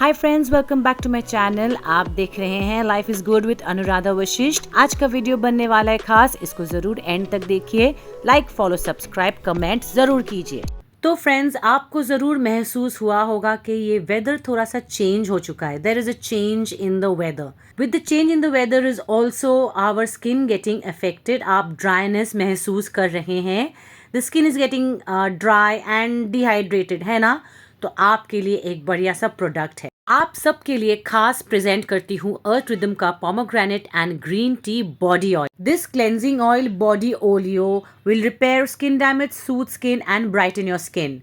Hi friends, welcome back to my channel. आप देख रहे हैं life is good with Anuradha Vashishtha. आज का वीडियो बनने वाला है खास, इसको जरूर एंड तक देखिए। लाइक, फॉलो, सब्सक्राइब, कमेंट जरूर कीजिए। तो फ्रेंड्स, आपको जरूर महसूस हुआ होगा कि ये वेदर थोड़ा सा चेंज हो चुका है। There is a change in the weather. With the change in the weather is also our skin getting affected. आप ड्राइनेस महसूस कर रहे हैं। The skin is getting dry and dehydrated, है ना? तो आपके लिए एक बढ़िया सा प्रोडक्ट है। आप सबके लिए खास प्रेजेंट करती हूँ अर्थ रिदम का pomegranate and green tea body oil. This cleansing oil body oleo will repair skin damage, soothe skin and brighten your skin.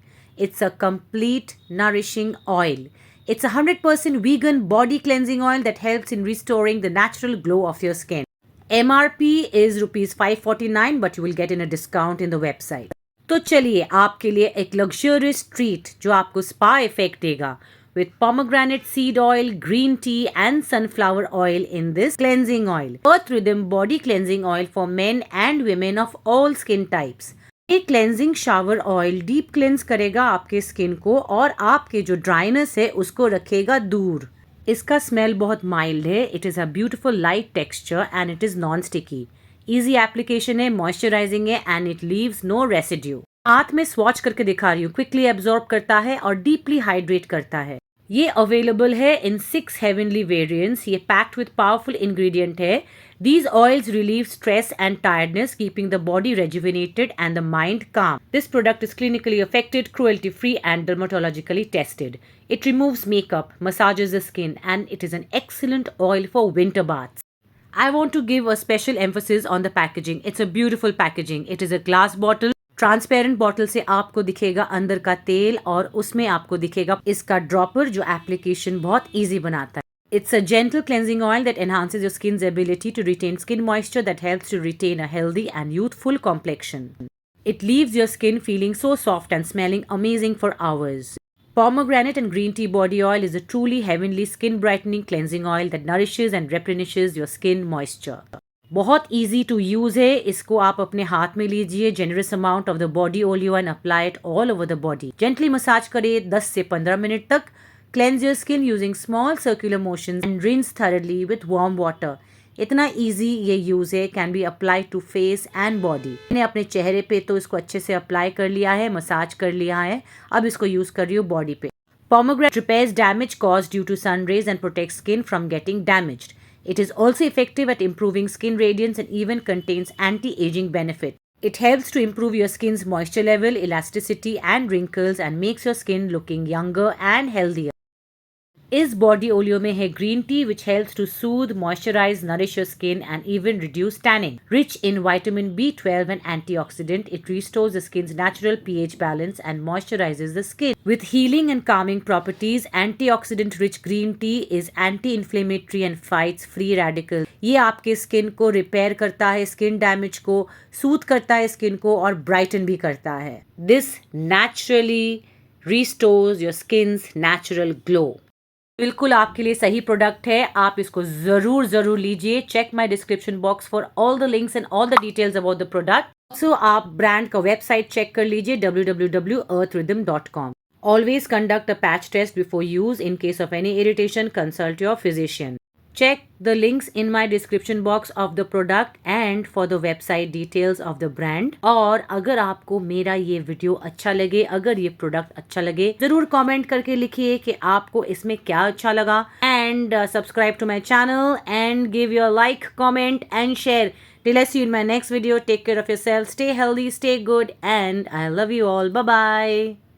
It's a complete nourishing oil. It's 100% vegan body cleansing oil that helps in restoring the natural glow of your skin. MRP is rupees 549 but you will get in a discount in the website. तो चलिए आपके लिए एक luxurious treat जो आपको spa effect देगा with pomegranate seed oil, green tea and sunflower oil in this cleansing oil. Earth Rhythm body cleansing oil for men and women of all skin types. ये cleansing shower oil deep cleanse करेगा आपके skin को और आपके जो dryness है उसको रखेगा दूर। इसका स्मेल बहुत माइल्ड है। It is a beautiful light texture and it is non sticky. Easy application है, मॉइस्चराइजिंग है and it leaves no residue. हाथ में स्वॉच करके दिखा रही हूँ। क्विकली एब्जॉर्ब करता है और डीपली हाइड्रेट करता है। ये अवेलेबल है इन 6 हेवनली वेरिएंट्स। ये पैक्ड विद पावरफुल इंग्रेडिएंट है। These oils relieve stress and tiredness, keeping the body rejuvenated and the mind calm. This product is clinically effective, cruelty-free and dermatologically tested. It removes makeup, massages the skin and it is an excellent oil for winter baths. I want to give a special emphasis on the packaging. It's a beautiful packaging. It is a glass bottle. Transparent bottle से आपको दिखेगा अंदर का तेल और उसमें आपको दिखेगा इसका ड्रॉपर जो एप्लीकेशन बहुत इजी बनाता है। It's a gentle cleansing oil that enhances your skin's ability to retain skin moisture that helps to retain a healthy and youthful complexion. It leaves your skin feeling so soft and smelling amazing for hours. Pomegranate and green tea body oil is a truly heavenly skin brightening cleansing oil that nourishes and replenishes your skin moisture. बहुत easy to use है। इसको आप अपने हाथ में लीजिए, generous amount of the body olio and apply it all over the body. Gently massage करिए 10 से 15 मिनट तक। Cleanse your skin using small circular motions and rinse thoroughly with warm water. इतना इजी ये यूज़ है। Can be apply to face and body. मैंने अपने चेहरे पे तो इसको अच्छे से अप्लाई कर लिया है, मसाज कर लिया है। अब इसको यूज़ कर रही हूँ बॉडी पे। Pomegranate repairs damage caused due to sun rays and protects skin from getting damaged. It is also effective at improving skin radiance and even contains anti-aging benefit. It helps to improve your skin's moisture level, elasticity and wrinkles and makes your skin looking younger and healthier. इस body oleo में है green tea which helps to soothe, moisturize, nourish your skin and even reduce tanning. Rich in vitamin B12 and antioxidant, it restores the skin's natural pH balance and moisturizes the skin. With healing and calming properties, antioxidant-rich green tea is anti-inflammatory and fights free radicals. ये आपके skin को repair करता है, skin damage को soothe करता है skin को और ब्राइटन भी करता है। This naturally restores your skin's natural glow. बिल्कुल आपके लिए सही प्रोडक्ट है। आप इसको जरूर लीजिए। Check my description box for all the links and all the details about the product. So आप ब्रांड का वेबसाइट चेक कर लीजिए www.earthrhythm.com. Always conduct a patch test before use. In case of any irritation, consult your physician. Check the links in my description box of the product and for the website details of the brand. और अगर आपको मेरा ये video अच्छा लगे, अगर ये product अच्छा लगे, जरूर कमेंट करके लिखिए कि आपको इसमें क्या अच्छा लगा। And subscribe to my channel and give your like, comment and share. Till I see you in my next video. Take care of yourself. Stay healthy, stay good and I love you all. Bye bye.